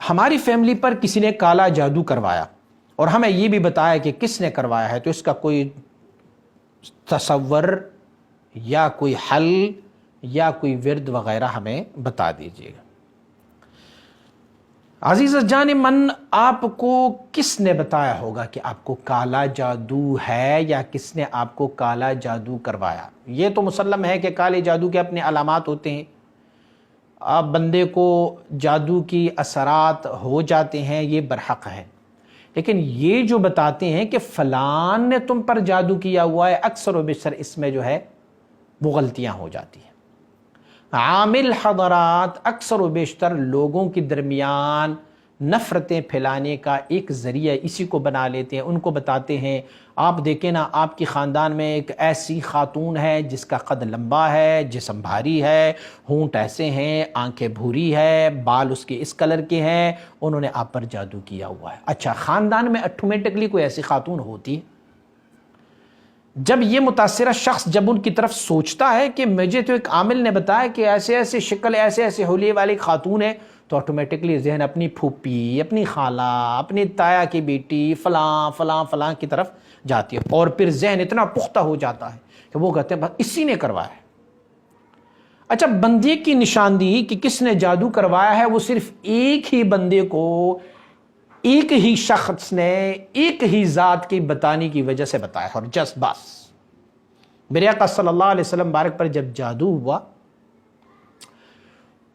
ہماری فیملی پر کسی نے کالا جادو کروایا اور ہمیں یہ بھی بتایا کہ کس نے کروایا ہے، تو اس کا کوئی تصور یا کوئی حل یا کوئی ورد وغیرہ ہمیں بتا دیجیے گا۔ عزیز جان من، آپ کو کس نے بتایا ہوگا کہ آپ کو کالا جادو ہے، یا کس نے آپ کو کالا جادو کروایا؟ یہ تو مسلم ہے کہ کالے جادو کے اپنے علامات ہوتے ہیں، آپ بندے کو جادو کی اثرات ہو جاتے ہیں، یہ برحق ہے، لیکن یہ جو بتاتے ہیں کہ فلان نے تم پر جادو کیا ہوا ہے، اکثر و بیشتر اس میں جو ہے وہ غلطیاں ہو جاتی ہیں۔ عامل حضرات اکثر و بیشتر لوگوں کے درمیان نفرتیں پھیلانے کا ایک ذریعہ اسی کو بنا لیتے ہیں، ان کو بتاتے ہیں آپ دیکھیں نا، آپ کی خاندان میں ایک ایسی خاتون ہے جس کا قد لمبا ہے، جسم بھاری ہے، ہونٹ ایسے ہیں، آنکھیں بھوری ہے، بال اس کے اس کلر کے ہیں، انہوں نے آپ پر جادو کیا ہوا ہے۔ اچھا، خاندان میں آٹومیٹکلی کوئی ایسی خاتون ہوتی ہے؟ جب یہ متاثرہ شخص جب ان کی طرف سوچتا ہے کہ مجھے تو ایک عامل نے بتایا کہ ایسے ایسے شکل، ایسے ایسے حلیے والی خاتون ہے، تو آٹومیٹکلی ذہن اپنی پھوپھی، اپنی خالہ، اپنی تایا کی بیٹی، فلاں فلاں فلاں کی طرف جاتی ہے، اور پھر ذہن اتنا پختہ ہو جاتا ہے کہ وہ کہتے ہیں بس اسی نے کروایا ہے۔ اچھا، بندے کی نشاندہی کہ کس نے جادو کروایا ہے وہ صرف ایک ہی بندے کو، ایک ہی شخص نے ایک ہی ذات کی بتانے کی وجہ سے بتایا، اور جس بس میرے آقا صلی اللہ علیہ وسلم بارک پر جب جادو ہوا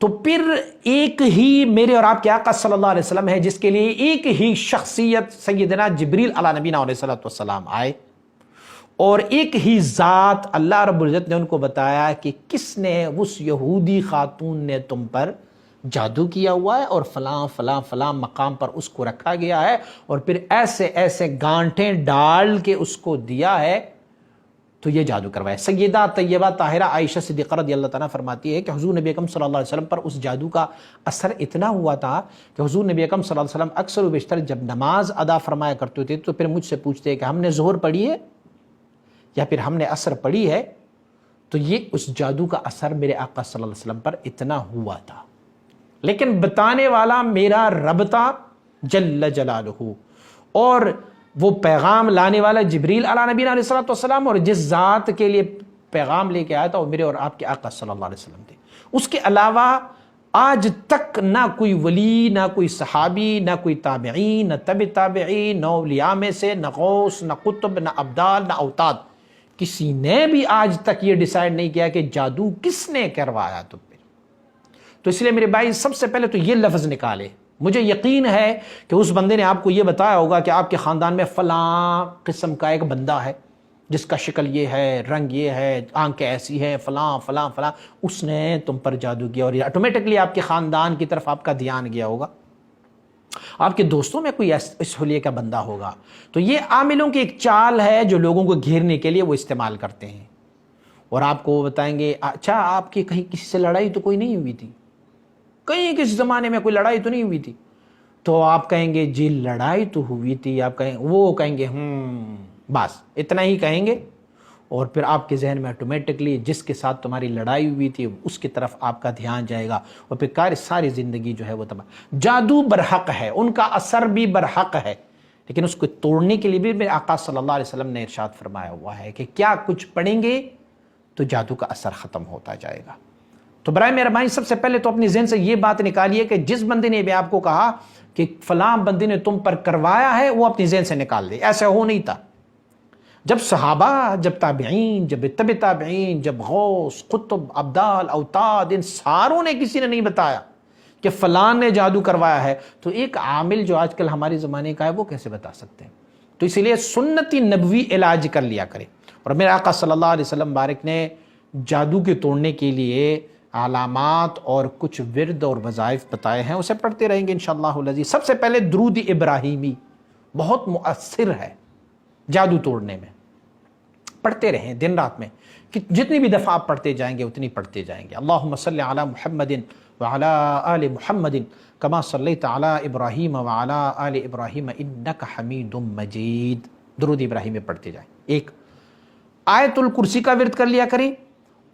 تو پھر ایک ہی میرے اور آپ کے آقا صلی اللہ علیہ وسلم ہے جس کے لیے ایک ہی شخصیت سیدنا جبریل علی نبینا علیہ السلام آئے، اور ایک ہی ذات اللہ رب العزت نے ان کو بتایا کہ کس نے اس یہودی خاتون نے تم پر جادو کیا ہوا ہے، اور فلاں فلاں فلاں مقام پر اس کو رکھا گیا ہے، اور پھر ایسے ایسے گانٹھیں ڈال کے اس کو دیا ہے، تو یہ جادو کروایا۔ سیدہ طیبہ طاہرہ عائشہ صدیقہ رضی اللہ تعالیٰ فرماتی ہے کہ حضور نبی اکرم صلی اللہ علیہ وسلم پر اس جادو کا اثر اتنا ہوا تھا کہ حضور نبی اکرم صلی اللہ علیہ وسلم اکثر و بیشتر جب نماز ادا فرمایا کرتے تھے تو پھر مجھ سے پوچھتے کہ ہم نے ظہر پڑھی ہے یا پھر ہم نے عصر پڑھی ہے، تو یہ اس جادو کا اثر میرے آقا صلی اللہ علیہ وسلم پر اتنا ہوا تھا، لیکن بتانے والا میرا رب تھا جل جلالہ، اور وہ پیغام لانے والا جبریل علی نبینا علیہ السلام، اور جس ذات کے لیے پیغام لے کے آیا تھا وہ میرے اور آپ کے آقا صلی اللہ علیہ وسلم تھے۔ اس کے علاوہ آج تک نہ کوئی ولی، نہ کوئی صحابی، نہ کوئی تابعین، نہ تبع تابعین، نہ اولیاء میں سے، نہ غوث، نہ قطب، نہ ابدال، نہ اوتاد، کسی نے بھی آج تک یہ ڈیسائیڈ نہیں کیا کہ جادو کس نے کروایا تم پہ۔ تو اس لیے میرے بھائی سب سے پہلے تو یہ لفظ نکالے، مجھے یقین ہے کہ اس بندے نے آپ کو یہ بتایا ہوگا کہ آپ کے خاندان میں فلاں قسم کا ایک بندہ ہے جس کا شکل یہ ہے، رنگ یہ ہے، آنکھیں ایسی ہیں، فلاں فلاں فلاں، اس نے تم پر جادو کیا، اور یہ آٹومیٹکلی آپ کے خاندان کی طرف آپ کا دھیان گیا ہوگا، آپ کے دوستوں میں کوئی اس حلیے کا بندہ ہوگا۔ تو یہ عاملوں کی ایک چال ہے جو لوگوں کو گھیرنے کے لیے وہ استعمال کرتے ہیں، اور آپ کو بتائیں گے اچھا آپ کی کہیں کسی سے لڑائی تو کوئی نہیں ہوئی تھی، کہیں کس زمانے میں کوئی لڑائی تو نہیں ہوئی تھی، تو آپ کہیں گے جی لڑائی تو ہوئی تھی، آپ کہیں، وہ کہیں گے بس اتنا ہی کہیں گے، اور پھر آپ کے ذہن میں آٹومیٹکلی جس کے ساتھ تمہاری لڑائی ہوئی تھی اس کی طرف آپ کا دھیان جائے گا، اور پھر ساری زندگی جو ہے وہ تباہ۔ جادو برحق ہے، ان کا اثر بھی برحق ہے، لیکن اس کو توڑنے کے لیے بھی میرے آقا صلی اللہ علیہ وسلم نے ارشاد فرمایا ہوا ہے کہ کیا کچھ پڑھیں گے تو جادو کا اثر ختم ہوتا جائے گا۔ تو برائے مہربانی سب سے پہلے تو اپنی ذہن سے یہ بات نکالیے کہ جس بندے نے بھی آپ کو کہا کہ فلاں بندے نے تم پر کروایا ہے، وہ اپنی ذہن سے نکال دے، ایسا ہو نہیں تھا۔ جب صحابہ، جب تابعین، جب تبع تابعین، جب غوث، قطب، ابدال، اوتاد، ان ساروں نے کسی نے نہیں بتایا کہ فلاں نے جادو کروایا ہے، تو ایک عامل جو آج کل ہمارے زمانے کا ہے وہ کیسے بتا سکتے ہیں؟ تو اسی لیے سنتی نبوی علاج کر لیا کرے، اور میرے آقا صلی اللہ علیہ وسلم بارک نے جادو کے توڑنے کے لیے علامات اور کچھ ورد اور وظائف بتائے ہیں، اسے پڑھتے رہیں گے انشاءاللہ العزیز۔ سب سے پہلے درود ابراہیمی بہت مؤثر ہے جادو توڑنے میں، پڑھتے رہیں دن رات میں، کہ جتنی بھی دفعہ آپ پڑھتے جائیں گے اتنی پڑھتے جائیں گے۔ اللہم صلی علی محمد وعلی آل محمد کما صلیت علی ابراہیم وعلی آل ابراہیم انک حمید مجید، درود ابراہیمی پڑھتے جائیں۔ ایک آیت الکرسی کا ورد کر لیا کریں،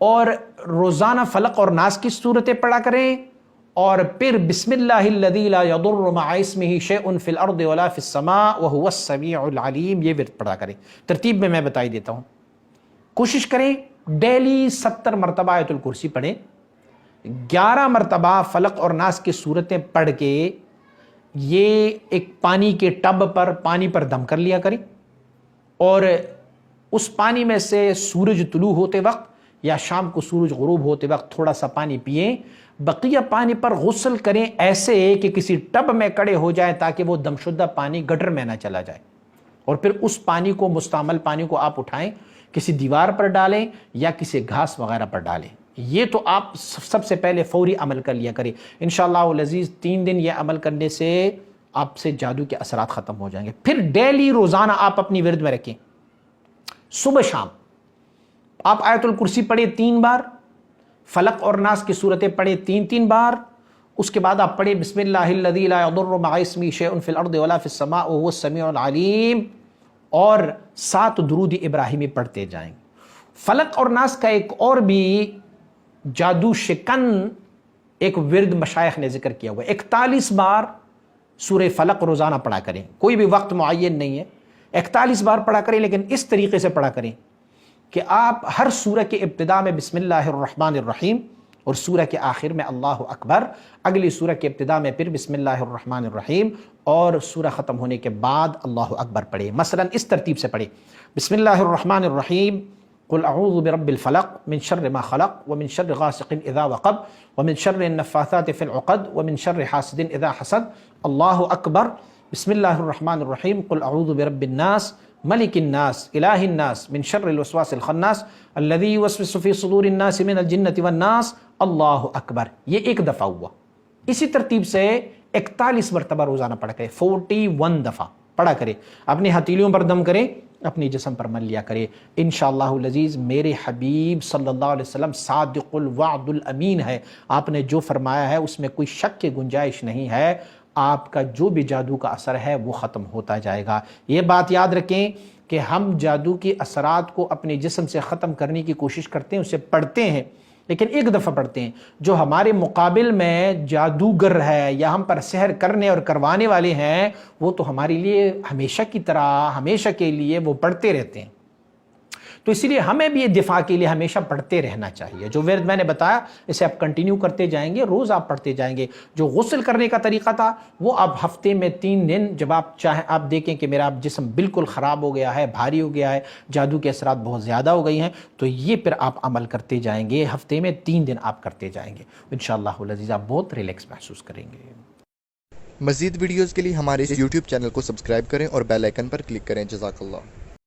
اور روزانہ فلق اور ناس کی صورتیں پڑھا کریں، اور پھر بسم اللہ الذی لا یضر مع اسمہ شیء فی الارض ولا فی السماء وہو السمیع العلیم، یہ ورد پڑھا کریں۔ ترتیب میں میں بتائی دیتا ہوں، کوشش کریں ڈیلی 70 مرتبہ آیت الکرسی پڑھیں، 11 مرتبہ فلق اور ناس کی صورتیں پڑھ کے یہ ایک پانی کے ٹب پر پانی پر دم کر لیا کریں، اور اس پانی میں سے سورج طلوع ہوتے وقت یا شام کو سورج غروب ہوتے وقت تھوڑا سا پانی پئیں، بقیہ پانی پر غسل کریں ایسے کہ کسی ٹب میں کڑے ہو جائیں تاکہ وہ دم شدہ پانی گٹر میں نہ چلا جائے، اور پھر اس پانی کو، مستعمل پانی کو آپ اٹھائیں، کسی دیوار پر ڈالیں یا کسی گھاس وغیرہ پر ڈالیں۔ یہ تو آپ سب سے پہلے فوری عمل کر لیا کریں، انشاءاللہ العزیز 3 دن یہ عمل کرنے سے آپ سے جادو کے اثرات ختم ہو جائیں گے۔ پھر ڈیلی روزانہ آپ اپنی ورد میں رکھیں، صبح شام آپ آیت الکرسی پڑھیں 3 بار، فلق اور ناس کی صورتیں پڑھیں 3 بار، اس کے بعد آپ پڑھیں بسم اللہ الذی لا یضر مع اسمہ شیء فی الارض ولا فی السماء وہو السمیع العلیم، اور 7 درود ابراہیمی پڑھتے جائیں۔ فلق اور ناس کا ایک اور بھی جادو شکن ایک ورد مشائخ نے ذکر کیا ہوا ہے، 41 بار سورہ فلق روزانہ پڑھا کریں، کوئی بھی وقت معین نہیں ہے، 41 بار پڑھا کریں، لیکن اس طریقے سے پڑھا کریں کہ آپ ہر سورہ کے ابتدا میں بسم اللہ الرحمن الرحیم اور سورہ کے آخر میں اللہ اکبر، اگلی سورہ کے ابتدا میں پھر بسم اللہ الرحمن الرحیم اور سورہ ختم ہونے کے بعد اللہ اکبر پڑھیں۔ مثلا اس ترتیب سے پڑھیں، بسم اللہ الرحمن الرحیم، قل اعوذ برب الفلق من شر ما خلق ومن شر غاسق اذا وقب ومن شر النفاثات في العقد ومن شر حاسد اذا حسد، اللہ اکبر، بسم اللہ الرحمن الرحیم، قل اعوذ برب الناس ملک الناس الہ الناس من شر الوسواس الخناس الذی یوسوس فی صدور الناس من الجنۃ والناس، اللہ اکبر۔ یہ ایک دفعہ ہوا۔ اسی ترتیب سے 41 مرتبہ روزانہ پڑھ کریں، 41 دفعہ پڑھا کریں، اپنی ہتھیلیوں پر دم کریں، اپنی جسم پر مل لیا کرے، انشاءاللہ العزیز میرے حبیب صلی اللہ علیہ وسلم صادق الوعد الامین ہے، آپ نے جو فرمایا ہے اس میں کوئی شک کی گنجائش نہیں ہے، آپ کا جو بھی جادو کا اثر ہے وہ ختم ہوتا جائے گا۔ یہ بات یاد رکھیں کہ ہم جادو کے اثرات کو اپنے جسم سے ختم کرنے کی کوشش کرتے ہیں، اسے پڑھتے ہیں، لیکن ایک دفعہ پڑھتے ہیں۔ جو ہمارے مقابل میں جادوگر ہے یا ہم پر سحر کرنے اور کروانے والے ہیں، وہ تو ہمارے لیے ہمیشہ کی طرح ہمیشہ کے لیے وہ پڑھتے رہتے ہیں، تو اسی لیے ہمیں بھی یہ دفاع کے لیے ہمیشہ پڑھتے رہنا چاہیے۔ جو ورد میں نے بتایا اسے آپ کنٹینیو کرتے جائیں گے، روز آپ پڑھتے جائیں گے۔ جو غسل کرنے کا طریقہ تھا وہ آپ ہفتے میں 3 دن، جب آپ چاہیں آپ دیکھیں کہ میرا جسم بالکل خراب ہو گیا ہے، بھاری ہو گیا ہے، جادو کے اثرات بہت زیادہ ہو گئی ہیں، تو یہ پھر آپ عمل کرتے جائیں گے، ہفتے میں 3 دن آپ کرتے جائیں گے، انشاءاللہ العزیز آپ بہت ریلیکس محسوس کریں گے۔ مزید ویڈیوز کے لیے ہمارے YouTube چینل کو سبسکرائب کریں اور بیل آئیکن پر کلک کریں۔ جزاک اللہ۔